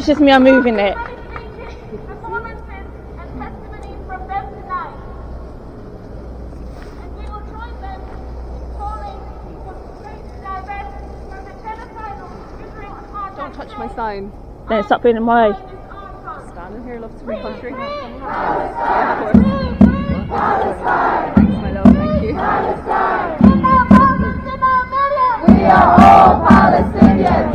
that's just me, I'm moving it. Don't touch my sign. Then stop being in my way. Standing here, loves free country. Yeah, of course. Thanks, my love, thank you. We are all Palestinians.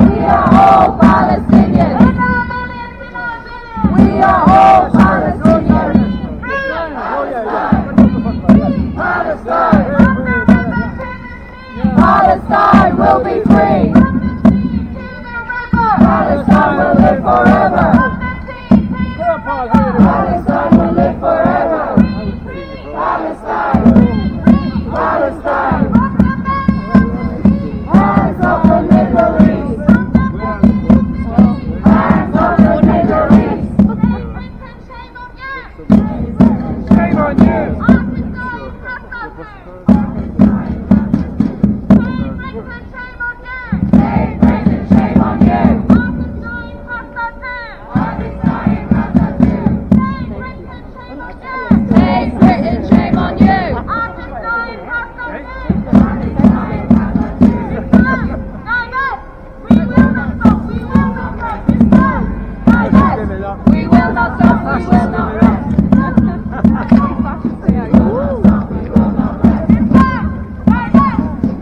We are all Palestinians. We are all Palestinians. Palestine. Palestine will be free. Palestine will live forever. Palestine will live forever. Palestine. Palestine. Hands up the Middle East. Hands up the Middle East. Shame on you. Shame on you. Take Britain, shame on you. We will not stop, we will not rest.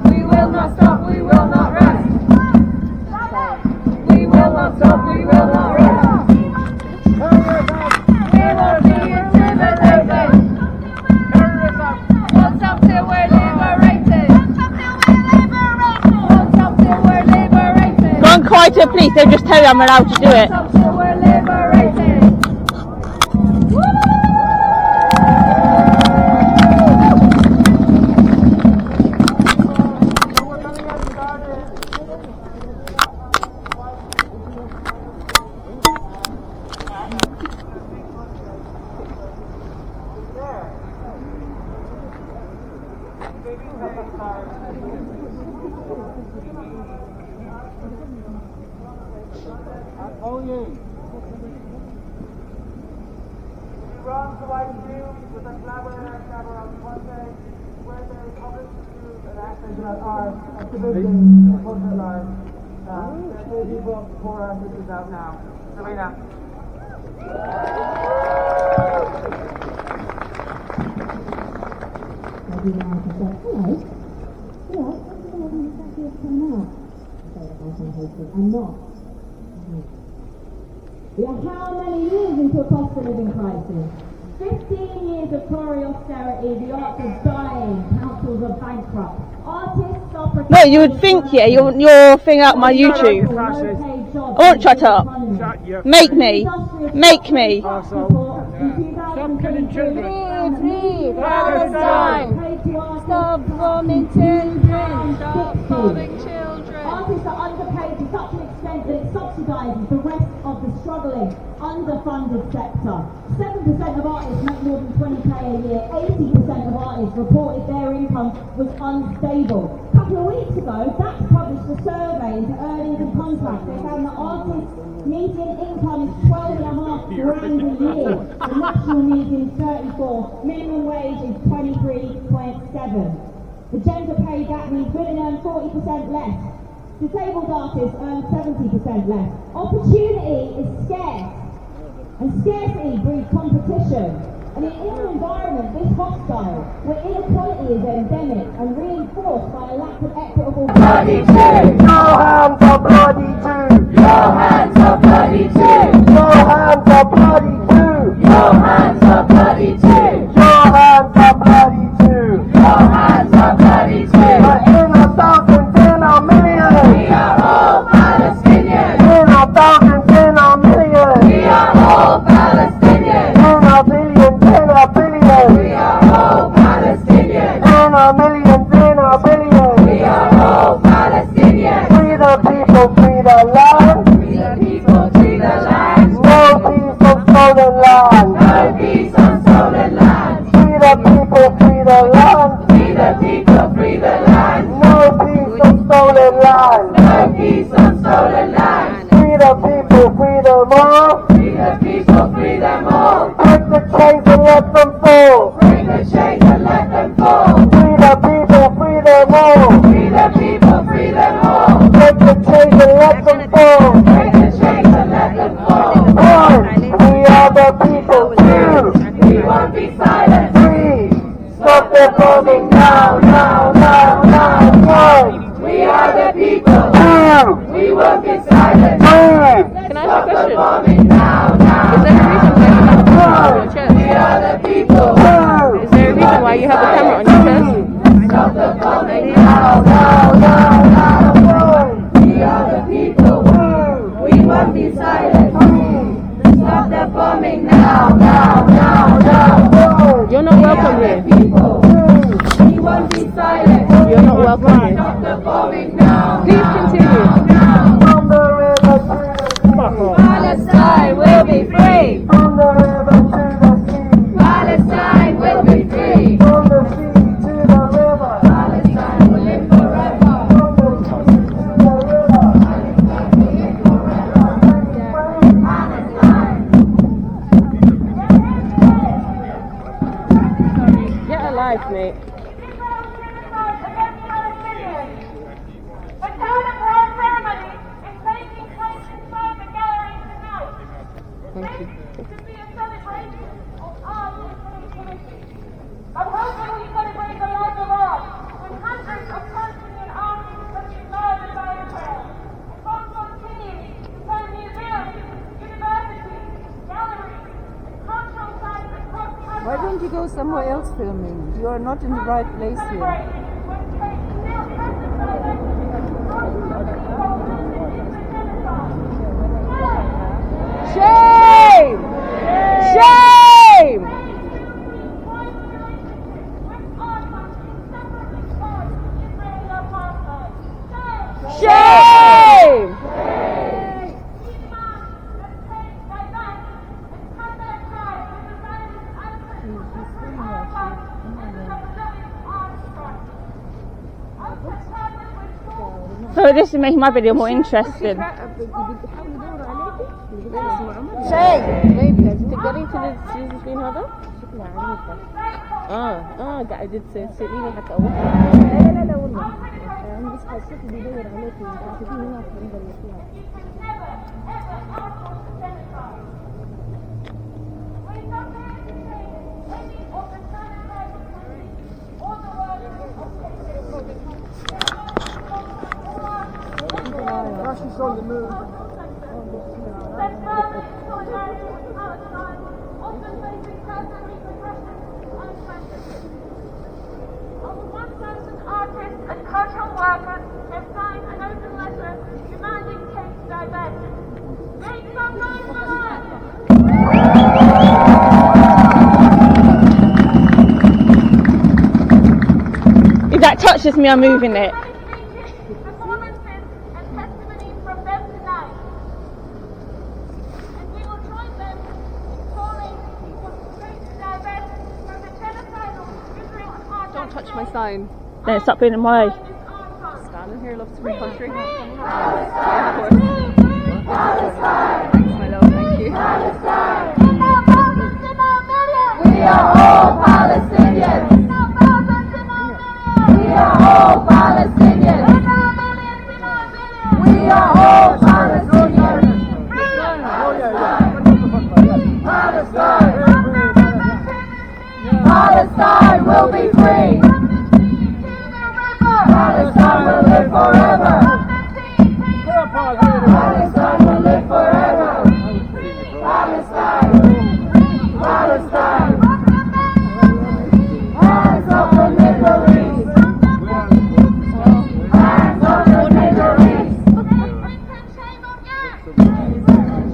We will not stop, we will not rest. We will not stop, we will not rest. We won't be intimidated. Won't stop till we're liberated. Won't stop till we're liberated. Go and cry to the police, they'll just tell you I'm allowed to do it. Won't stop till we're liberated. Wrong to white view with a collaborator camera on one day, where they published an accusation of art activism, cultural art. There's people for our sisters out now. Serena. I'm not. We are how many years into a cost of living crisis? 15 years of Tory austerity, the arts are dying, councils are bankrupt, artists are protected. No, you would think, yeah, your thing out my YouTube. I won't shut up. Make me. Make me. Stop killing children. Free Palestine. Stop bombing children. Stop bombing children. Artists are underpaid to such an extent that it subsidises the rest of the struggling, underfunded sector. 7% of artists make more than 20k a year. 80% of artists reported their income was unstable. A couple of weeks ago, that published a survey into earnings and contracts. They found that artists' median income is 12.5 grand a year. The national median is 34. Minimum wage is 23.7. The gender pay gap means women earn 40% less. Disabled artists earn 70% less. Opportunity is scarce, and scarcity breeds competition. And in an environment this hostile, where inequality is endemic and reinforced by a lack of equitable bloody too. Your hands are bloody too. Your hands are bloody too. Your hands are bloody too. Your hands are bloody too. Your hands are bloody too. Your hands are bloody too. But in a thousands, in a million. We are all Palestinians. In a thousands, in a million. We are all Palestinians. In a billion, in a billion. We are all Palestinians. In a million, in a billion. We are all Palestinians. Free the people, free the land. Free the people, free the land. No peace on stolen land. No peace on stolen land. Free the people, free the land. Free the people, free the land. No peace on stolen land. No peace on stolen land. the people, free them all. Free the people, free them all. Break the chains and let them fall. Break the chains and let them fall. Free the people, free them all. Free the people, free them all. Break the chains and let them fall. Break the chains and let them fall. One, we are the people. Two, We won't be silent. three, stop the bombing now, now, now, now. One, We are the people. two, We won't be silent. three. Can I ask a question? Bombing now, now. Is there a reason why you have the camera on your We chest? are the people. Is there a reason why you have the camera on your chest? Stop the bombing now, now, now, now. We are the people. We won't be silent. Stop the bombing now, now, now, now. You're not welcome here. People. We won't be silent. You're not welcome here. Stop the bombing now. Please continue. From the river to the sea. Palestine will be free. From the river to the sea. Palestine will be free. From the sea to the river. Palestine will live forever. From the sea to the river. Get a life, mate. Thank you. I'm hoping we celebrate the life of art when hundreds of Palestinian artists have been murdered by Israel. And bombs continue to turn museums, universities, galleries, and cultural sites across the country. Why don't you go somewhere else filming? You are not in the right place here. Shame! Shame! Shame! So this is making my video more interesting. طيب تقدرين تنزلين هذا؟ شكله عنيفة. قاعد تسأليني حتى أوقف. لا والله. أنا بس حسيت بيدور عليك وتشوفين هناك عند المطلع. Russia's on the move. Over 1,000 artists and cultural workers have signed an open letter demanding Tate to divest. Make some noise for us! If that touches me, I'm moving it. Performances and testimonies from them tonight. And we will join them in calling for Tate to divest from the genocidal Israel apartheid. Don't touch my sign. Then stop being in my way. Standing here loves free country. Yeah, of course. Thanks, my love. Thank you. We are all Palestinians. We are all Palestinians. We are all Palestinians. Palestine. Palestine will be free. Palestine will live forever. Palestine will live forever. Palestine. Palestine. Hands up the Middle East. Hands up the Middle East.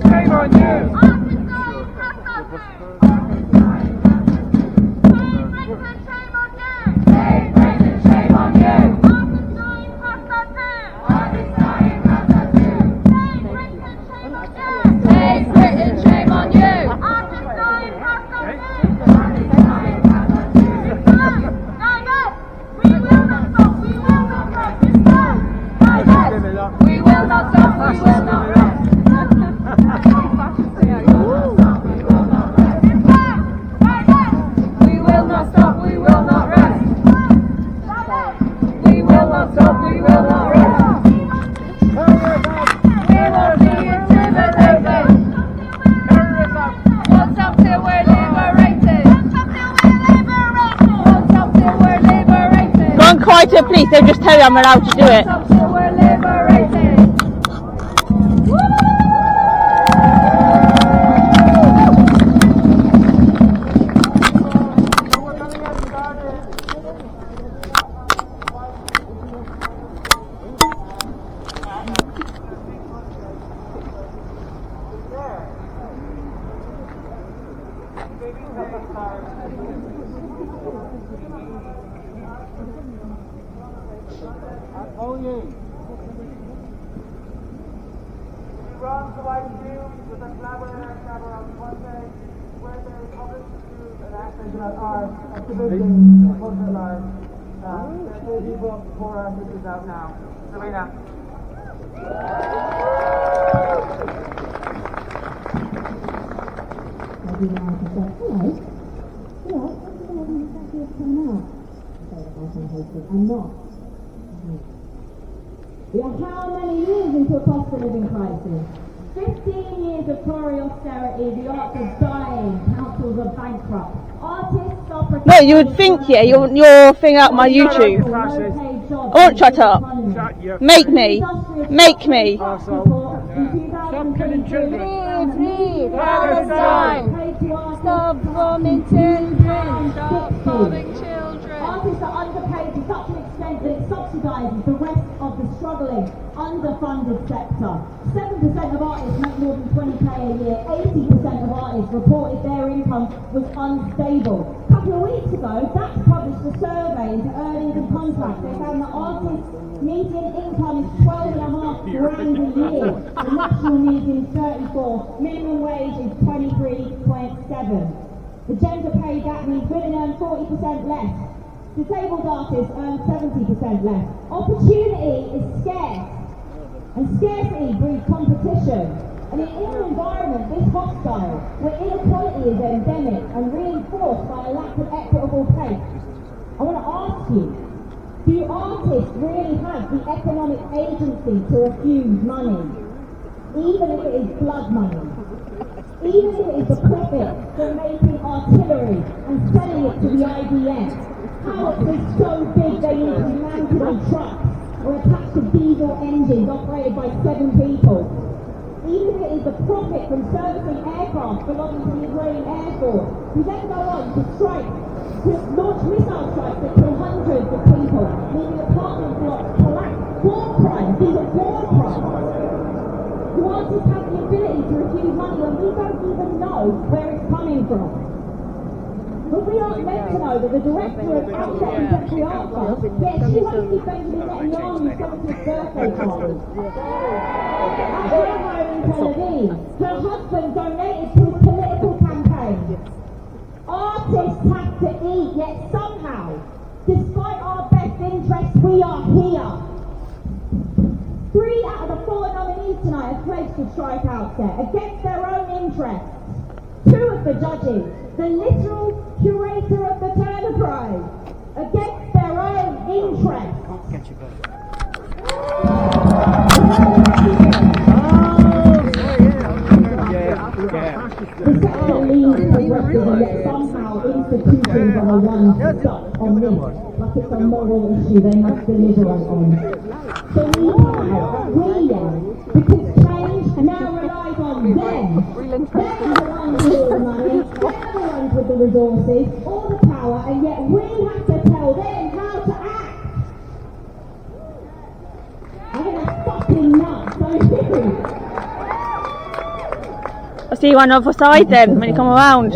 Shame on you. Hey, Brandon, shame on you. Hey, Britain, shame on you. We will not stop, we will not rest. please, they'll just tell you I'm allowed to do it. We're liberated. Wrong to white view with a collaborator camera on one day where they published an activation of our activism portrait line. There's people for our pictures out now. Serena. I'm not. We are how many years into a cost of living crisis? 15 years of Tory austerity, the arts are dying, councils are bankrupt, artists are protected. No, you would think, yeah, your thing out my YouTube. I won't shut up. Make me. Make me. Stop killing children. Free Palestine. Stop bombing children. Stop bombing children. Artists are underpaid to such an extent that it subsidises the rest of the struggling, underfunded sector. 7% of artists make more than 20k a year. 80% of artists reported their income was unstable. A couple of weeks ago, that published a survey into earnings and contracts. They found that artists' median income is 12.5 grand a year. The national median is 34. Minimum wage is 23.7. The gender pay gap means women earn 40% less. Disabled artists earn 70% less. Opportunity is scarce, and scarcity breeds competition. And in an environment this hostile, where inequality is endemic and reinforced by a lack of equitable pay, I want to ask you, do artists really have the economic agency to refuse money, even if it is blood money? Even if it is the profit from making artillery and selling it to the IBM? Howitzers so big they need to be mounted on trucks or attached to diesel engines operated by 7 people. Even if it is the profit from servicing aircraft belonging to the Israeli Air Force, who then go on to strike, to launch missile strikes that kill hundreds of people, leaving apartment blocks collapse. War crimes, these are war crimes. Do artists have the ability to refuse money when we don't even know where it's coming from? But we aren't meant to know that the director of Outlet and Temporary Art Fund, she wants to be Benjamin Netanyahu's 70th birthday party. At her home in Tel Aviv, her husband donated to his political campaign. Artists have to eat, yet somehow, despite our best interests, we are here. 3 out of the 4 nominees tonight have pledged to strike outset against their own interests. 2 of the judges, the literal curator of the Turner Prize, against their own interests. The sector leads progressive and yet somehow institutions are the ones stuck on this, like it's a moral issue they must deliver on. So we yell, because change now relies on them. They're the ones with all the money, they're the ones with the resources, all the power, and yet we have to tell them how to act. I think that's fucking nuts, don't you? I'll see you on the other side then, when you come around.